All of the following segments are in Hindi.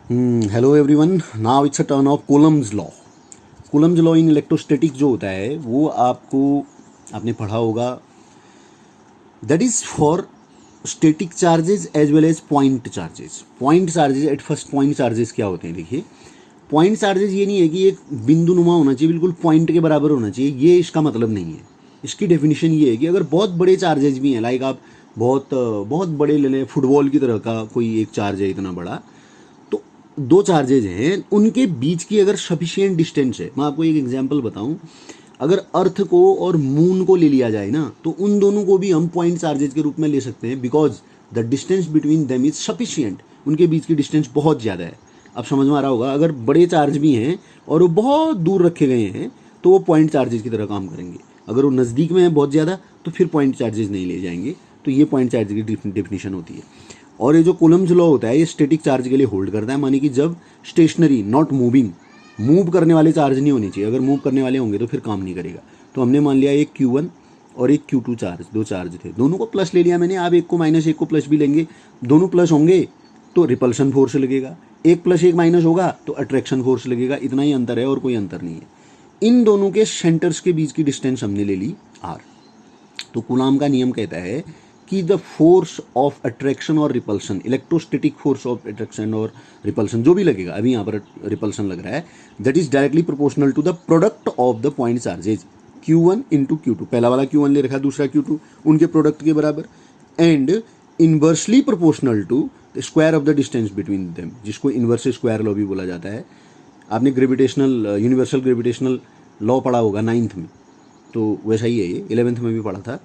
Hello everyone. Now it's a turn of Coulomb's law. Coulomb's law in electrostatic जो होता है वो आपने पढ़ा होगा. That is for static charges as well as point charges. Point charges at first point charges क्या होते हैं देखिए. पॉइंट चार्जेस ये नहीं है कि एक बिंदु नुमा होना चाहिए, बिल्कुल पॉइंट के बराबर होना चाहिए, ये इसका मतलब नहीं है. इसकी डेफिनेशन ये है कि अगर बहुत बड़े चार्जेस भी हैं, लाइक आप बहुत बड़े ले लें, फुटबॉल की तरह का कोई एक चार्ज है इतना बड़ा, तो दो चार्जेज हैं, उनके बीच की अगर सफिशिएंट डिस्टेंस है. मैं आपको एक एग्जांपल बताऊं, अगर अर्थ को और मून को ले लिया जाए ना, तो उन दोनों को भी हम पॉइंट चार्जेज के रूप में ले सकते हैं, because the distance between them is sufficient. उनके बीच की डिस्टेंस बहुत ज़्यादा है. अब समझ में आ रहा होगा. अगर बड़े चार्ज भी हैं और वो बहुत दूर रखे गए हैं तो वो पॉइंट चार्जेज की तरह काम करेंगे. अगर वो नज़दीक में है बहुत ज़्यादा तो फिर पॉइंट चार्जेज नहीं ले जाएंगे. तो ये पॉइंट चार्ज की डेफिनेशन होती है. और ये जो कूलम्ब्स लॉ होता है ये स्टैटिक चार्ज के लिए होल्ड करता है, माने कि जब स्टेशनरी नॉट मूविंग, मूव करने वाले चार्ज नहीं होने चाहिए. अगर मूव करने वाले होंगे तो फिर काम नहीं करेगा. तो हमने मान लिया एक Q1 और एक Q2 चार्ज, दो चार्ज थे, दोनों को प्लस ले लिया मैंने. आप एक को माइनस, एक को प्लस भी लेंगे, दोनों प्लस होंगे तो रिपल्शन फोर्स लगेगा, एक प्लस एक माइनस होगा तो अट्रैक्शन फोर्स लगेगा. इतना ही अंतर है और कोई अंतर नहीं है. इन दोनों के सेंटर्स के बीच की डिस्टेंस हमने ले ली r. तो कूलॉम का नियम कहता है कि द फोर्स ऑफ अट्रैक्शन और repulsion, electrostatic force of attraction और रिपल्शन जो भी लगेगा, अभी यहाँ पर रिपल्शन लग रहा है, that is directly proportional to the product of the point charges Q1 into Q2. पहला वाला Q1 ले रखा, दूसरा Q2, उनके प्रोडक्ट के बराबर. And inversely proportional to the square of the distance between them, जिसको इनवर्स स्क्वायर लॉ भी बोला जाता है. आपने ग्रेविटेशनल, यूनिवर्सल ग्रेविटेशनल लॉ पढ़ा होगा 9th में, तो वैसा ही है ये, 11th में भी पढ़ा था.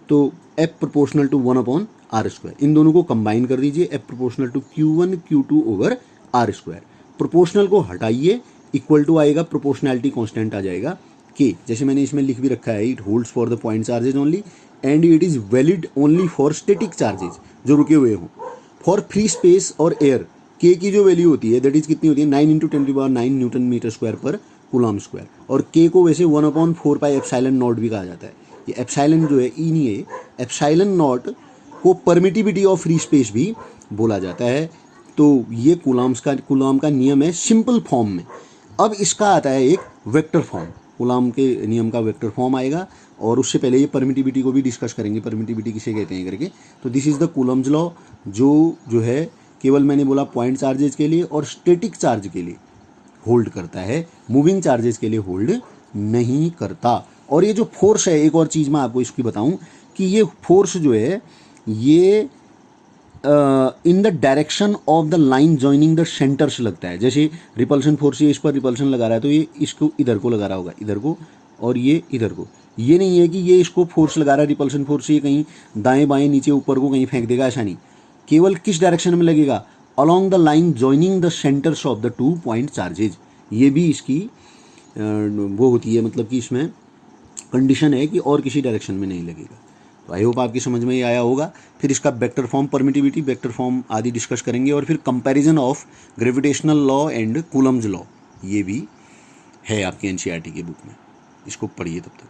तो F प्रोपोर्शनल टू 1/r². इन दोनों को कंबाइन कर दीजिए, F proportional to Q1 Q2 over r². Proportional को हटाइए, इक्वल टू आएगा, प्रोपोर्शनैलिटी कांस्टेंट आ जाएगा K. जैसे मैंने इसमें लिख भी रखा है, it holds for the point charges only and it is valid only for static charges जो रुके हुए हों. फॉर फ्री स्पेस और एयर K की जो वैल्यू होती है दैट इज कितनी होती है, 9 × 10⁹ न्यूटन मीटर स्क्वायर पर कूलॉम स्क्वायर. और K को वैसे 1/4πε0 भी कहा जाता है. ये एप्सिलॉन जो है ई नहीं है, एप्सिलॉन को परमिटिविटी ऑफ फ्री स्पेस भी बोला जाता है. तो ये कूलॉम का नियम है सिंपल फॉर्म में. अब इसका आता है एक वेक्टर फॉर्म. कूलॉम के नियम का वेक्टर फॉर्म आएगा, और उससे पहले ये परमिटिविटी को भी डिस्कस करेंगे, परमिटिविटी किसे कहते हैं करके. तो this is the Coulomb's law, जो है केवल मैंने बोला पॉइंट चार्जेज के लिए और स्टैटिक चार्ज के लिए होल्ड करता है, मूविंग चार्जेस के लिए होल्ड नहीं करता. और ये जो फोर्स है, एक और चीज़ मैं आपको इसकी बताऊं कि ये फोर्स जो है ये in the direction of the line joining the centres लगता है. जैसे रिपल्शन फोर्स, ये इस पर रिपल्शन लगा रहा है तो ये इसको इधर को लगा रहा होगा, इधर को, और ये इधर को. ये नहीं है कि ये इसको फोर्स लगा रहा है, रिपल्शन फोर्स, ये कहीं दाएं बाएं नीचे ऊपर को कहीं फेंक देगा, ऐसा नहीं. केवल किस डायरेक्शन में लगेगा, along the line joining the centres of the 2 point charges. ये भी इसकी वो होती है, मतलब कि इसमें कंडीशन है कि और किसी डायरेक्शन में नहीं लगेगा. तो आई होप आपकी समझ में ये आया होगा. फिर इसका vector form, permittivity, vector form आदि डिस्कस करेंगे, और फिर comparison of gravitational law and Coulomb's law, ये भी है आपके NCERT की बुक में. इसको पढ़िए तब तक.